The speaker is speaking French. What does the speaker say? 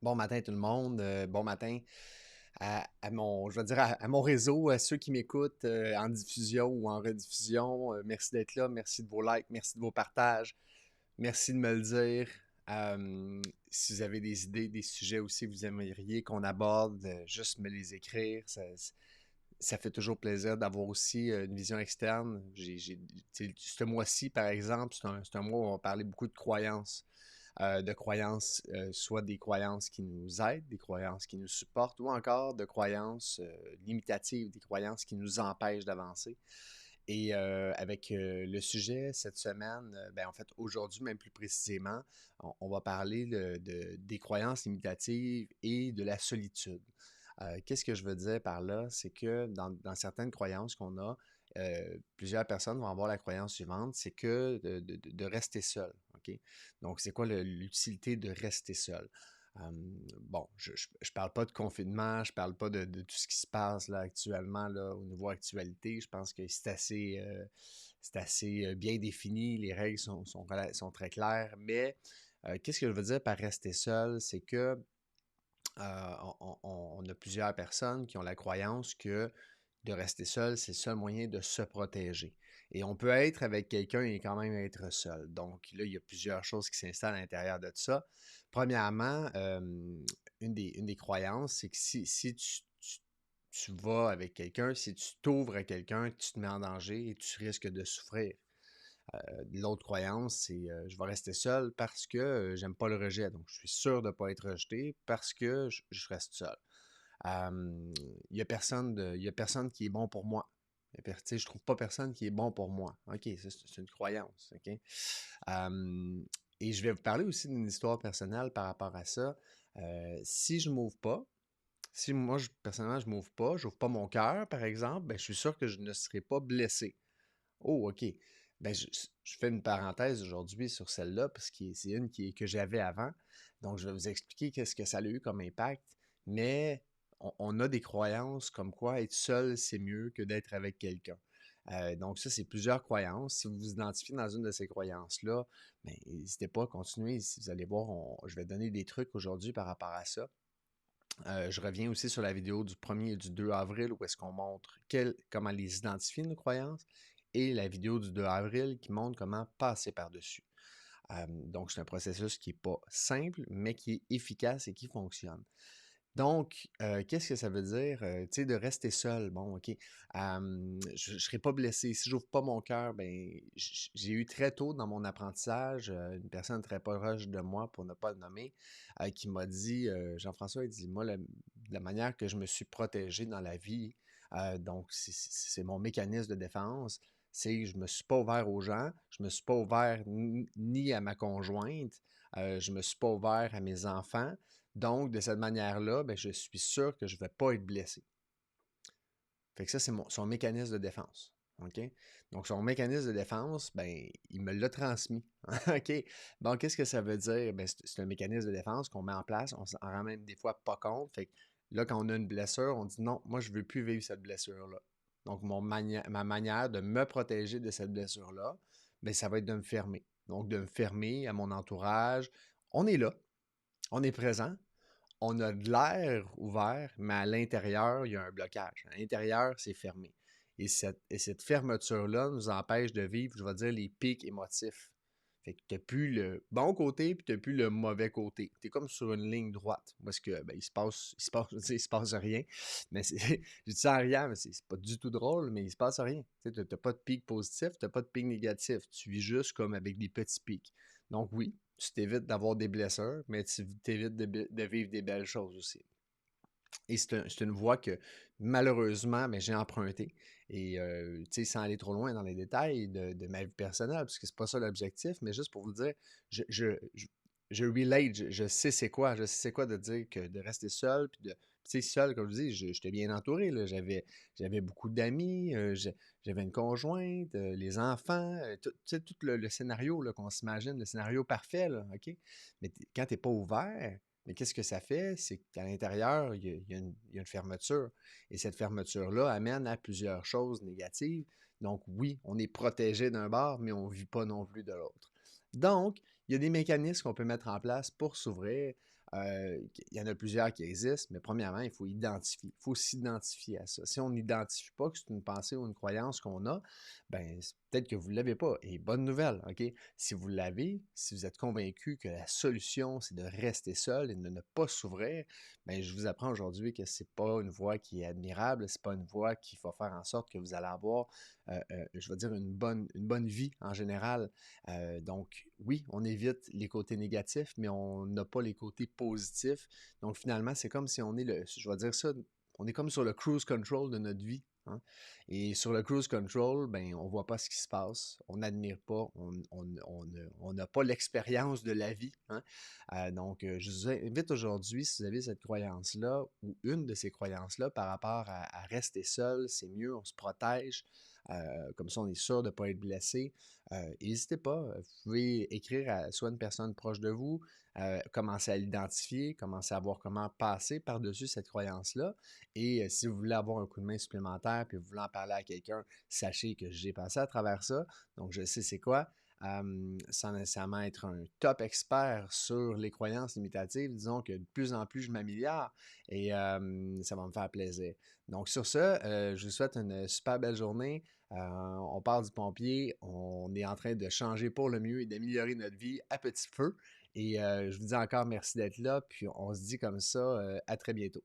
Bon matin tout le monde, bon matin à mon, je vais dire à mon réseau, à ceux qui m'écoutent en diffusion ou en rediffusion. Merci d'être là, merci de vos likes, merci de vos partages, merci de me le dire. Si vous avez des idées, des sujets aussi que vous aimeriez qu'on aborde, juste me les écrire. Ça fait toujours plaisir d'avoir aussi une vision externe. Ce mois-ci, par exemple, c'est un mois où on va parler beaucoup de croyances, soit des croyances qui nous aident, des croyances qui nous supportent, ou encore de croyances limitatives, des croyances qui nous empêchent d'avancer. Et avec le sujet cette semaine, ben en fait aujourd'hui même plus précisément, on va parler des croyances limitatives et de la solitude. Qu'est-ce que je veux dire par là? C'est que dans certaines croyances qu'on a, plusieurs personnes vont avoir la croyance suivante, c'est que de rester seul. OK? Donc, c'est quoi l'utilité de rester seul? Bon, je ne parle pas de confinement, je parle pas de tout ce qui se passe là, actuellement là, au niveau actualité. Je pense que c'est assez bien défini, les règles sont très claires, mais qu'est-ce que je veux dire par rester seul? C'est que on a plusieurs personnes qui ont la croyance que de rester seul, c'est le seul moyen de se protéger. Et on peut être avec quelqu'un et quand même être seul. Donc là, il y a plusieurs choses qui s'installent à l'intérieur de ça. Premièrement, une des croyances, c'est que tu vas avec quelqu'un, si tu t'ouvres à quelqu'un, tu te mets en danger et tu risques de souffrir. L'autre croyance, c'est je vais rester seul parce que j'aime pas le rejet. Donc, je suis sûr de ne pas être rejeté parce que je reste seul. Il y a personne qui est bon pour moi. Je trouve pas personne qui est bon pour moi. OK, ça, c'est une croyance. OK? Et je vais vous parler aussi d'une histoire personnelle par rapport à ça. Si je m'ouvre pas, si moi, personnellement, je j'ouvre pas mon cœur, par exemple, ben, je suis sûr que je ne serai pas blessé. Oh, OK. Ben, je fais une parenthèse aujourd'hui sur celle-là parce que c'est que j'avais avant. Donc, je vais vous expliquer qu'est-ce que ça a eu comme impact. Mais on a des croyances comme quoi être seul, c'est mieux que d'être avec quelqu'un. Donc, ça, c'est plusieurs croyances. Si vous vous identifiez dans une de ces croyances-là, ben, n'hésitez pas à continuer. Si vous allez voir, je vais donner des trucs aujourd'hui par rapport à ça. Je reviens aussi sur la vidéo du 1er et du 2 avril où est-ce qu'on montre comment les identifier, nos croyances, et la vidéo du 2 avril qui montre comment passer par-dessus. Donc, c'est un processus qui n'est pas simple, mais qui est efficace et qui fonctionne. Donc, qu'est-ce que ça veut dire, tu sais, de rester seul? Bon, OK, je ne serai pas blessé. Si j'ouvre pas mon cœur, ben, j'ai eu très tôt dans mon apprentissage, une personne très proche de moi, pour ne pas le nommer, qui m'a dit, Jean-François, il dit: «Moi, la manière que je me suis protégé dans la vie, donc c'est mon mécanisme de défense, c'est que je me suis pas ouvert aux gens, je me suis pas ouvert ni à ma conjointe, je me suis pas ouvert à mes enfants, donc, de cette manière-là, ben, je suis sûr que je ne vais pas être blessé. Fait que ça, c'est son mécanisme de défense. OK? Donc, son mécanisme de défense, ben, il me l'a transmis. OK? Bon, qu'est-ce que ça veut dire? Ben, c'est un mécanisme de défense qu'on met en place. On s'en rend même des fois pas compte. Fait que là, quand on a une blessure, on dit non, moi, je ne veux plus vivre cette blessure-là. Donc, ma manière de me protéger de cette blessure-là, ben, ça va être de me fermer. Donc, de me fermer à mon entourage. On est là, on est présent, on a de l'air ouvert, mais à l'intérieur, il y a un blocage. À l'intérieur, c'est fermé. Et cette fermeture-là nous empêche de vivre, je vais dire, les pics émotifs. Fait que tu n'as plus le bon côté, puis tu n'as plus le mauvais côté. Tu es comme sur une ligne droite. Parce que ben, je veux dire, il se passe rien. Mais je dis ça en riant, mais c'est pas du tout drôle, mais il se passe rien. Tu n'as pas de pic positif, tu n'as pas de pic négatif. Tu vis juste comme avec des petits pics. Donc oui, tu t'évites d'avoir des blessures, mais tu t'évites de vivre des belles choses aussi. Et c'est une voie que malheureusement, mais j'ai empruntée. Et sans aller trop loin dans les détails de ma vie personnelle, parce que c'est pas ça l'objectif, mais juste pour vous dire, je, je, je, je relate, je sais c'est quoi de dire que de rester seul, puis de, tu sais, seul, comme je dis, j'étais bien entouré, là, j'avais beaucoup d'amis, j'avais une conjointe, les enfants, tu sais, tout le scénario là, qu'on s'imagine, le scénario parfait, là, OK? Mais quand t'es pas ouvert, mais qu'est-ce que ça fait? C'est qu'à l'intérieur, il y a une fermeture. Et cette fermeture-là amène à plusieurs choses négatives. Donc oui, on est protégé d'un bord, mais on ne vit pas non plus de l'autre. Donc, il y a des mécanismes qu'on peut mettre en place pour s'ouvrir. Il y en a plusieurs qui existent, mais premièrement, il faut identifier. Il faut s'identifier à ça. Si on n'identifie pas que c'est une pensée ou une croyance qu'on a, ben c'est peut-être que vous ne l'avez pas. Et bonne nouvelle, OK? Si vous l'avez, si vous êtes convaincu que la solution, c'est de rester seul et de ne pas s'ouvrir, ben je vous apprends aujourd'hui que c'est pas une voie qui est admirable, c'est pas une voie qui va faire en sorte que vous allez avoir, je vais dire, une bonne vie en général. Donc, oui, on évite les côtés négatifs, mais on n'a pas les côtés positifs. Donc, finalement, c'est comme si on est je vais dire ça, on est comme sur le cruise control de notre vie, hein. Et sur le cruise control, ben, on ne voit pas ce qui se passe, on n'admire pas, on n'a pas l'expérience de la vie, hein. Donc, je vous invite aujourd'hui, si vous avez cette croyance-là ou une de ces croyances-là par rapport à rester seul, c'est mieux, on se protège. Comme ça, on est sûr de ne pas être blessé. N'hésitez pas, vous pouvez écrire à soit une personne proche de vous, commencer à l'identifier, commencer à voir comment passer par-dessus cette croyance-là. Et si vous voulez avoir un coup de main supplémentaire, puis vous voulez en parler à quelqu'un, sachez que j'ai passé à travers ça, donc je sais c'est quoi. Sans nécessairement être un top expert sur les croyances limitatives, disons que de plus en plus je m'améliore et ça va me faire plaisir. Donc sur ça, je vous souhaite une super belle journée. On part du pompier, on est en train de changer pour le mieux et d'améliorer notre vie à petit feu. Et je vous dis encore merci d'être là, puis on se dit comme ça, à très bientôt.